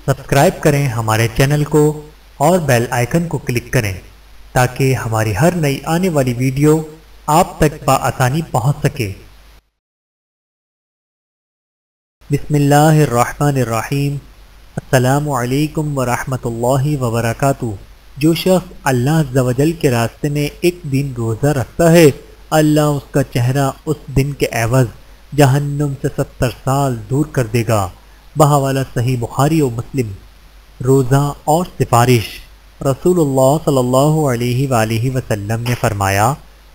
Subscribe کریں ہمارے channel کو اور بیل آئیکن کو کلک کریں تاکہ ہماری ہر نئی آنے والی ویڈیو آپ تک بآسانی پہنچ سکے۔ بسم اللہ الرحمن الرحیم۔ السلام علیکم ورحمۃ اللہ وبرکاتہ۔ جو شخص اللہ عز و جل کے راستے میں ایک دن روزہ رکھتا ہے، اللہ اس کا چہرہ اس دن کے عوض جہنم سے 70 سال دور کر دے گا۔ بحوالہ صحیح بخاری و مسلم۔ روزہ اور سفارش۔ رسول اللہ صلی اللہ علیہ وآلہ وسلم نے فرمایا،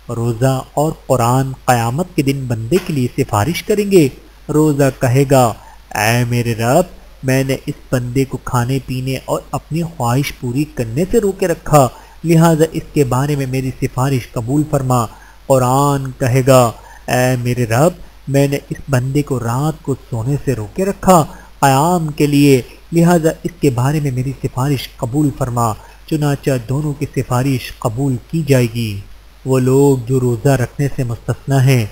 روزہ اور قرآن قیامت کے دن بندے کے لیے سفارش کریں گے۔ روزہ کہے گا، اے میرے رب، میں نے اس بندے کو کھانے پینے اور اپنی خواہش پوری کرنے سے روکے رکھا، لہذا اس کے بارے میں میری سفارش قبول فرما۔ قرآن کہے گا، اے میرے رب، میں نے اس بندے کو رات کو سونے سے روکے رکھا قیام کے لیے، لہذا اس کے بارے میں میری سفارش قبول فرما۔ چنانچہ دونوں کی سفارش قبول کی جائے گی۔ وہ لوگ جو روزہ رکھنے سے مستثنی ہیں،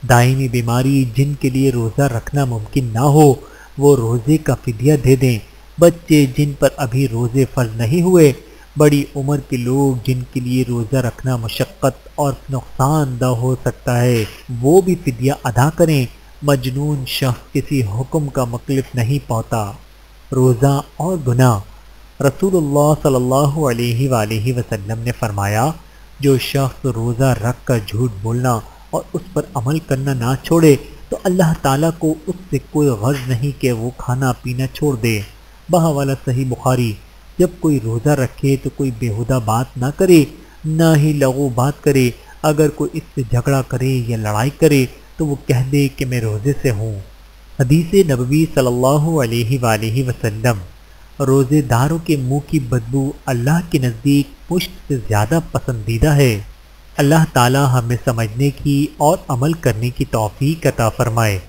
دائمی بیماری جن کے لیے روزہ رکھنا ممکن نہ ہو، وہ روزے کا فدیہ دے دیں۔ بچے جن پر ابھی روزے فرض نہیں ہوئے، بڑی عمر کے لوگ جن کے لیے روزہ رکھنا مشقت اور نقصان دہ ہو سکتا ہے، وہ بھی فدیہ ادا کریں۔ مجنون شخص کسی حکم کا مخالف نہیں پاتا۔ روزہ اور گناہ۔ رسول اللہ صلی اللہ علیہ وآلہ وسلم نے فرمایا، جو شخص روزہ رکھ کر جھوٹ بولنا اور اس پر عمل کرنا نہ چھوڑے تو اللہ تعالیٰ کو اس سے کوئی غرض نہیں کہ وہ کھانا پینا چھوڑ دے۔ بحوالہ صحیح بخاری۔ جب کوئی روزہ رکھے تو کوئی بیہودہ بات نہ کرے، نہ ہی لغو بات کرے۔ اگر کوئی اس سے جھگڑا کرے یا لڑائی کرے تو وہ کہہ دے کہ میں روزے سے ہوں۔ حدیث نبوی صلی اللہ علیہ وآلہ وسلم۔ روزے داروں کے منہ کی بدبو اللہ کے نزدیک پشت سے زیادہ پسندیدہ ہے۔ اللہ تعالی ہمیں سمجھنے کی اور عمل کرنے کی توفیق عطا فرمائے۔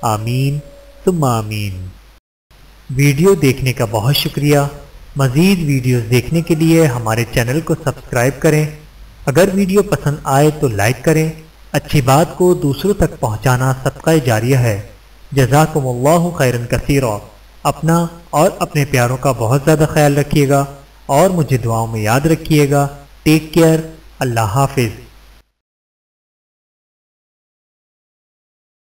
آمین ثم آمین۔ ویڈیو دیکھنے کا بہت شکریہ۔ مزید ویڈیوز دیکھنے کے لیے ہمارے چینل کو سبسکرائب کریں۔ اگر ویڈیو پسند آئے تو لائک کریں۔ اچھی بات کو دوسروں تک پہنچانا صدقہ جاریہ ہے۔ جزاکم اللہ خیرا کثیرا۔ اپنا اور اپنے پیاروں کا بہت زیادہ خیال رکھیے گا اور مجھے دعاؤں میں یاد رکھیے گا۔ Take care. اللہ حافظ۔